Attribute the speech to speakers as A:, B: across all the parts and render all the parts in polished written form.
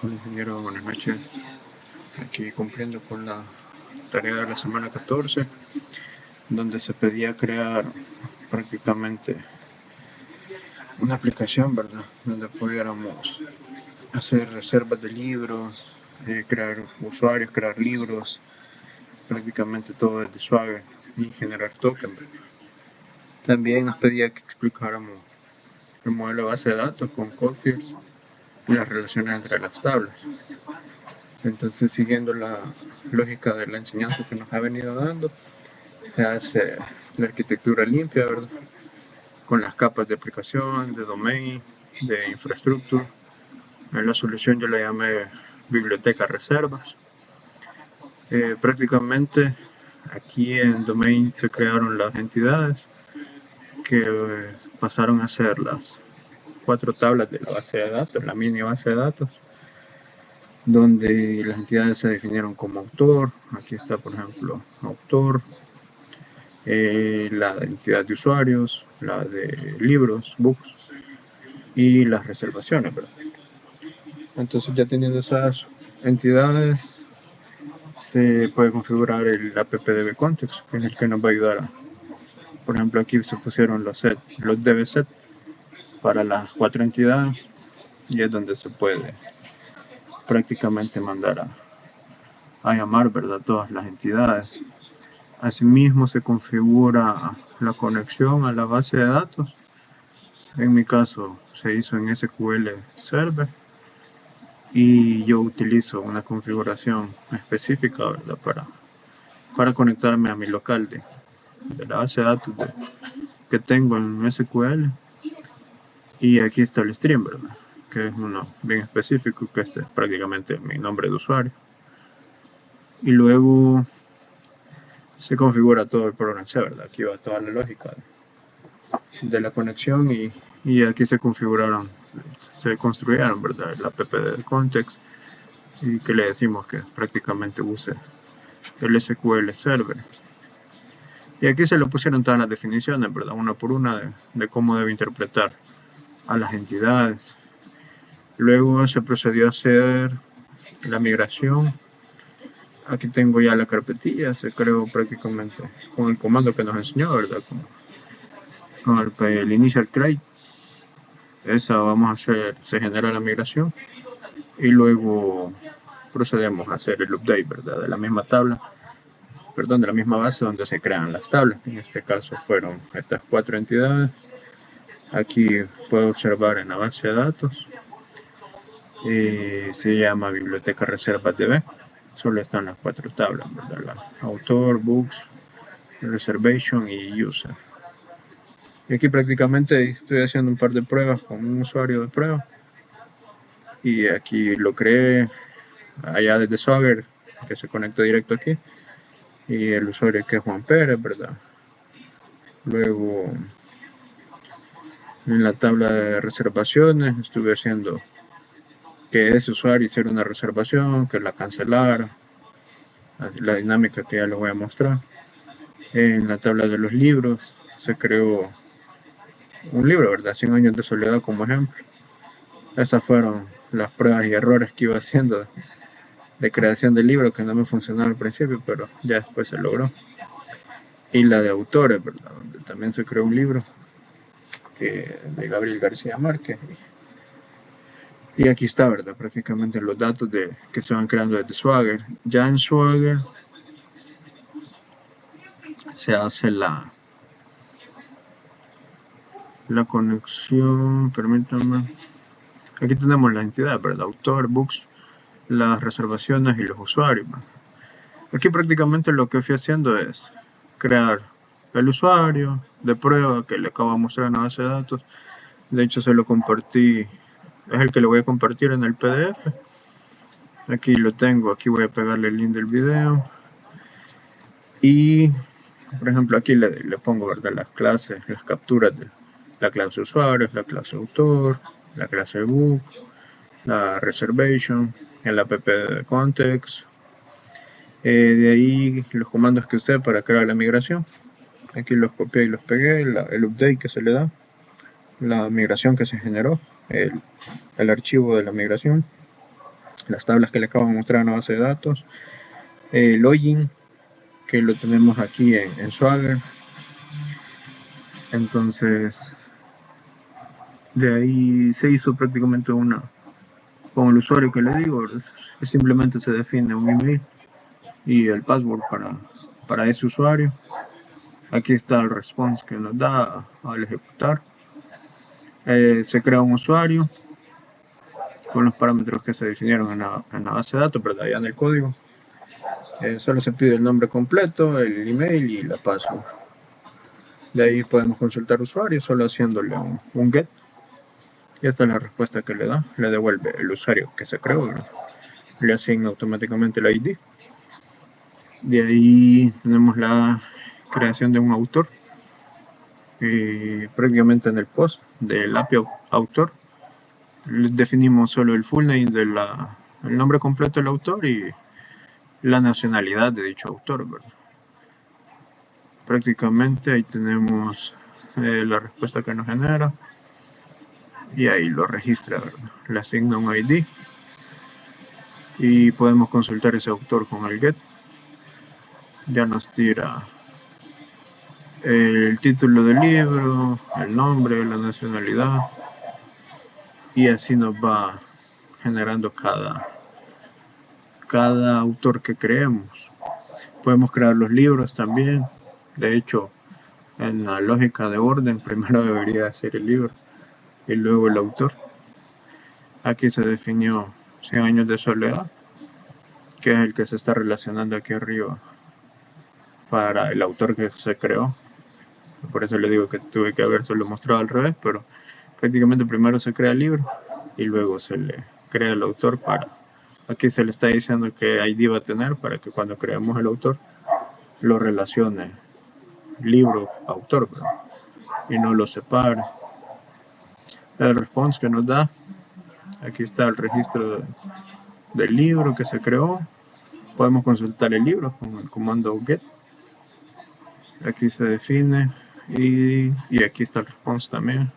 A: Hola ingeniero, buenas noches. Aquí cumpliendo con la tarea de la semana 14, donde se pedía crear prácticamente una aplicación, ¿verdad? Donde pudiéramos hacer reservas de libros, crear usuarios, crear libros, prácticamente todo desde Swagger y generar tokens, ¿verdad? También nos pedía que explicáramos el modelo de base de datos con Codefields y las relaciones entre las tablas. Entonces, siguiendo la lógica de la enseñanza que nos ha venido dando, se hace la arquitectura limpia, ¿verdad? Con las capas de aplicación, de domain, de infraestructura. En la solución yo la llamé biblioteca reservas. Prácticamente aquí en domain se crearon las entidades que pasaron a ser las 4 tablas de la base de datos, la mini base de datos, donde las entidades se definieron como autor. Aquí está, por ejemplo, autor, la entidad de usuarios, la de libros, books y las reservaciones, ¿verdad? Entonces, ya teniendo esas entidades, se puede configurar el appdb context, que es el que nos va a ayudar a, por ejemplo, aquí se pusieron los dbset para las 4 entidades y es donde se puede prácticamente mandar a llamar, ¿verdad?, todas las entidades. Asimismo se configura la conexión a la base de datos. En mi caso se hizo en SQL Server y yo utilizo una configuración específica, ¿verdad?, para conectarme a mi local de la base de datos que tengo en SQL. Y aquí está el stream, ¿verdad?, que es uno bien específico, que este es prácticamente mi nombre de usuario. Y luego se configura todo el programa, ¿verdad? Aquí va toda la lógica de la conexión y aquí se construyeron, ¿verdad?, el app de context, y que le decimos que prácticamente use el SQL Server. Y aquí se le pusieron todas las definiciones, ¿verdad?, una por una de cómo debe interpretar a las entidades. Luego se procedió a hacer la migración. Aquí tengo ya la carpetilla, se creó prácticamente con el comando que nos enseñó, ¿verdad?, con el initial create. Esa vamos a hacer, se genera la migración y luego procedemos a hacer el update, ¿verdad?, de la misma tabla, de la misma base donde se crean las tablas. En este caso fueron estas 4 entidades. Aquí puedo observar en la base de datos, se llama biblioteca reservas DB. Solo están las 4 tablas, ¿verdad?, la autor, books, reservation y user. Y aquí prácticamente estoy haciendo un par de pruebas con un usuario de prueba. Y aquí lo creé allá desde Swagger, que se conecta directo aquí. Y el usuario que es Juan Pérez, ¿verdad? Luego en la tabla de reservaciones estuve haciendo que ese usuario hiciera una reservación, que la cancelara, la dinámica que ya les voy a mostrar. En la tabla de los libros se creó un libro, ¿verdad?, 100 años de soledad como ejemplo. Estas fueron las pruebas y errores que iba haciendo de creación del libro, que no me funcionó al principio, pero ya después se logró. Y la de autores, ¿verdad?, donde también se creó un libro de Gabriel García Márquez. Y aquí está, ¿verdad?, prácticamente los datos que se van creando desde Swagger. Ya en Swagger se hace la conexión, permítanme. Aquí tenemos la entidad, ¿verdad?, autor, books, las reservaciones y los usuarios, ¿verdad? Aquí prácticamente lo que fui haciendo es crear el usuario de prueba que le acabo de mostrar en la base de datos. De hecho se lo compartí, es el que le voy a compartir en el PDF. Aquí lo tengo, aquí voy a pegarle el link del video. Y por ejemplo aquí le pongo, ¿verdad?, las clases, las capturas de la clase usuario, la clase autor, la clase book, la reservation, el app de context. De ahí los comandos que usé para crear la migración. Aquí los copié y los pegué, el update que se le da, la migración que se generó, el archivo de la migración. las tablas que le acabo de mostrar en la base de datos, el login que lo tenemos aquí en Swagger. Entonces de ahí se hizo prácticamente una con el usuario que le digo, simplemente se define un email y el password para ese usuario. Aquí está el response que nos da al ejecutar. Se crea un usuario con los parámetros que se definieron en la base de datos, pero allá en el código. Solo se pide el nombre completo, el email y la password. De ahí podemos consultar usuario solo haciéndole un get. Y esta es la respuesta que le da. Le devuelve el usuario que se creó, ¿verdad? Le asigna automáticamente el ID. De ahí tenemos la creación de un autor. Prácticamente en el post del API autor definimos solo el full name el nombre completo del autor y la nacionalidad de dicho autor, ¿verdad? Prácticamente ahí tenemos la respuesta que nos genera y ahí lo registra, ¿verdad? Le asigna un ID y podemos consultar ese autor con el get. Ya nos tira el título del libro, el nombre, la nacionalidad, y así nos va generando cada autor que creemos. Podemos crear los libros también. De hecho, en la lógica de orden, primero debería ser el libro y luego el autor. Aquí se definió 100 años de soledad, que es el que se está relacionando aquí arriba para el autor que se creó. Por eso le digo que tuve que haber solo mostrado al revés, pero prácticamente primero se crea el libro y luego se le crea el autor para... Aquí se le está diciendo qué ID va a tener para que cuando creemos el autor lo relacione libro-autor, ¿verdad? Y no lo separe. El response que nos da, aquí está el registro del libro que se creó. Podemos consultar el libro con el comando get. Aquí se define y aquí está el response también.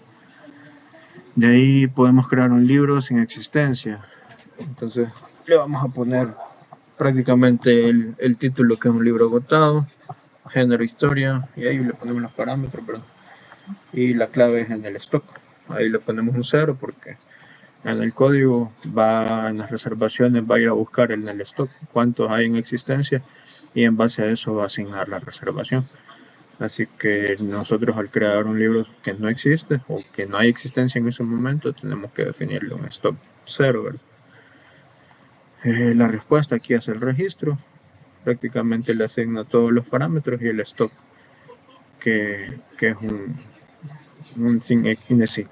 A: De ahí podemos crear un libro sin existencia. Entonces le vamos a poner prácticamente el título, que es un libro agotado, género, historia, y ahí le ponemos los parámetros, ¿verdad? Y la clave es en el stock. Ahí le ponemos un 0 porque en el código en las reservaciones va a ir a buscar en el stock cuántos hay en existencia y en base a eso va a asignar la reservación. Así que nosotros, al crear un libro que no existe o que no hay existencia en ese momento, tenemos que definirle un stock 0, ¿verdad? La respuesta aquí hace el registro, prácticamente le asigna todos los parámetros y el stock que es un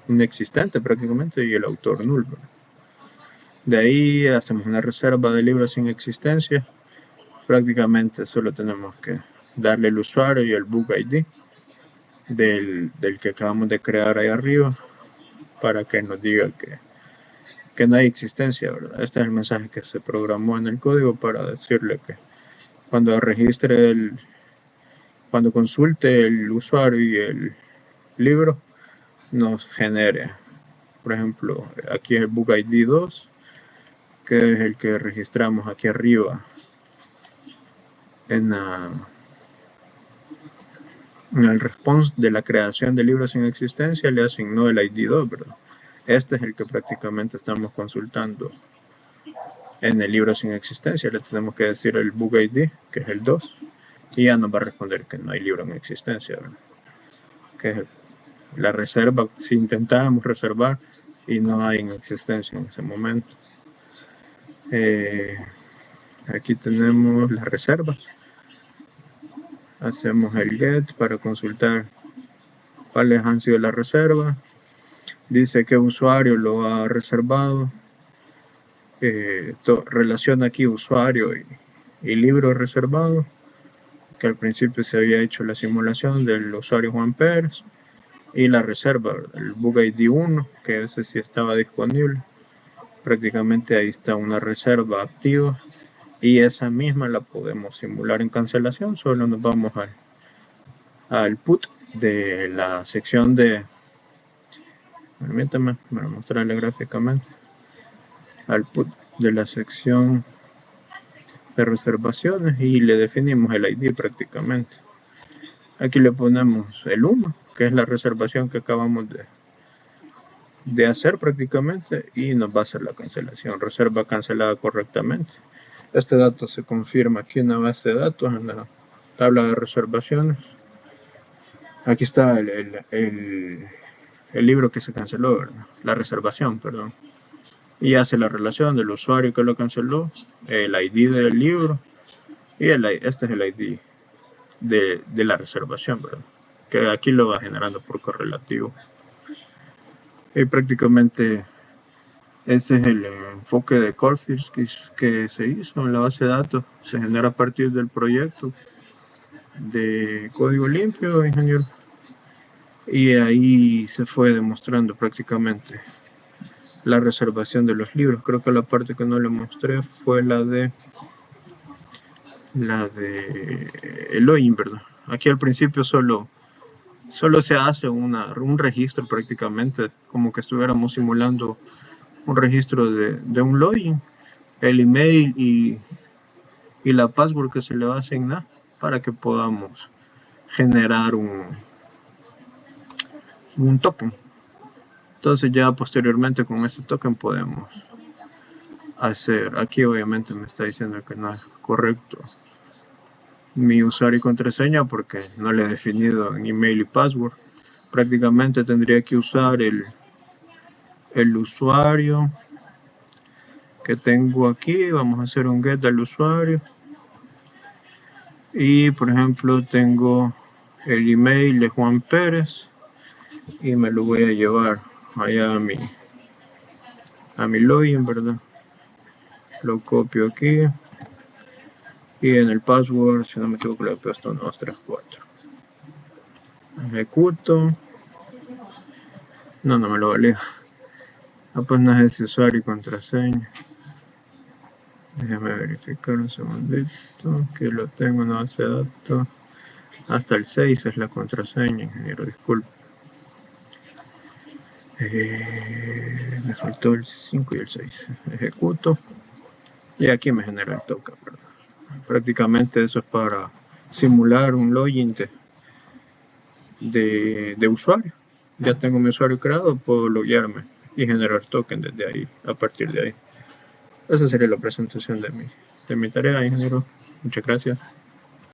A: inexistente prácticamente, y el autor nulo. De ahí hacemos una reserva de libros sin existencia. Prácticamente solo tenemos que darle el usuario y el book ID del que acabamos de crear ahí arriba para que nos diga que no hay existencia, ¿verdad? Este es el mensaje que se programó en el código para decirle que cuando registre cuando consulte el usuario y el libro, nos genere, por ejemplo, aquí es el book ID 2, que es el que registramos aquí arriba en el response de la creación de libros sin existencia. Le asignó el ID 2, ¿verdad? Este es el que prácticamente estamos consultando en el libro sin existencia. Le tenemos que decir el book ID, que es el 2, y ya nos va a responder que no hay libro en existencia, ¿verdad? Que es la reserva, si intentáramos reservar y no hay en existencia en ese momento. Aquí tenemos las reservas. Hacemos el get para consultar cuáles han sido las reservas. Dice qué usuario lo ha reservado. Relaciona aquí usuario y libro reservado, que al principio se había hecho la simulación del usuario Juan Pérez, y la reserva, el book ID 1, que ese sí estaba disponible. Prácticamente ahí está una reserva activa y esa misma la podemos simular en cancelación. Solo nos vamos al put de la sección de, permítame para mostrarle gráficamente, al put de la sección de reservaciones y le definimos el ID prácticamente. Aquí le ponemos el 1, que es la reservación que acabamos de hacer prácticamente, y nos va a hacer la cancelación. Reserva cancelada correctamente. Este dato se confirma aquí en la base de datos, en la tabla de reservaciones. Aquí está el libro que se canceló, ¿verdad? La reservación, perdón. Y hace la relación del usuario que lo canceló, el ID del libro, y este es el ID de la reservación, ¿verdad? Que aquí lo va generando por correlativo. Y prácticamente ese es el enfoque de Corfields que se hizo en la base de datos. Se genera a partir del proyecto de código limpio, ingeniero. Y ahí se fue demostrando prácticamente la reservación de los libros. Creo que la parte que no le mostré fue la de el login, ¿verdad? Aquí al principio solo se hace un registro prácticamente, como que estuviéramos simulando un registro de un login, el email y la password que se le va a asignar para que podamos generar un token. Entonces ya posteriormente con este token podemos hacer, aquí obviamente me está diciendo que no es correcto mi usuario y contraseña porque no le he definido en email y password. Prácticamente tendría que usar el usuario que tengo aquí. Vamos a hacer un get del usuario y por ejemplo tengo el email de Juan Pérez y me lo voy a llevar allá a mi login, ¿verdad? Lo copio aquí y en el password, si no me equivoco, le he puesto 234. Ejecuto. No me lo valía. Pues no es ese usuario y contraseña. Déjame verificar un segundito que lo tengo en la base de datos. Hasta el 6 es la contraseña, ingeniero, disculpe. Me faltó el 5 y el 6. Ejecuto. Y aquí me genera el token, ¿verdad? Prácticamente eso es para simular un login de usuario. Ya tengo mi usuario creado, puedo loguearme y generar token desde ahí, a partir de ahí. Esa sería la presentación de mi tarea, ingeniero. Muchas gracias.